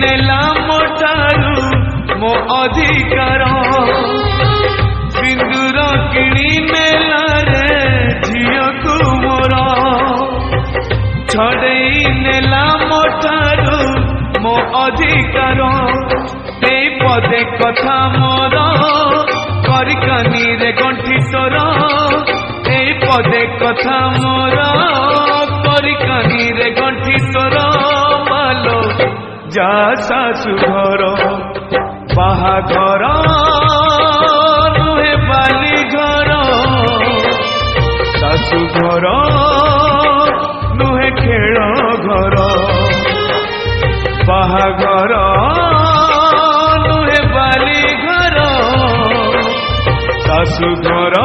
नेला मोठारू मो अधिकार सिंदूर किणी नेला रे झियो को मोर छड़ई नेला मोठारू मो अधिकार ए पदे कथा मोर करिकानी रे गंठी तोर ए पदे कथा मोर करिकानी रे गंठी तोर मालो जा सासु घर बाहाघर नुहे बाली घर सासु घर नुहे खेल घर बाहाघर नुहे बाली घर सासु घर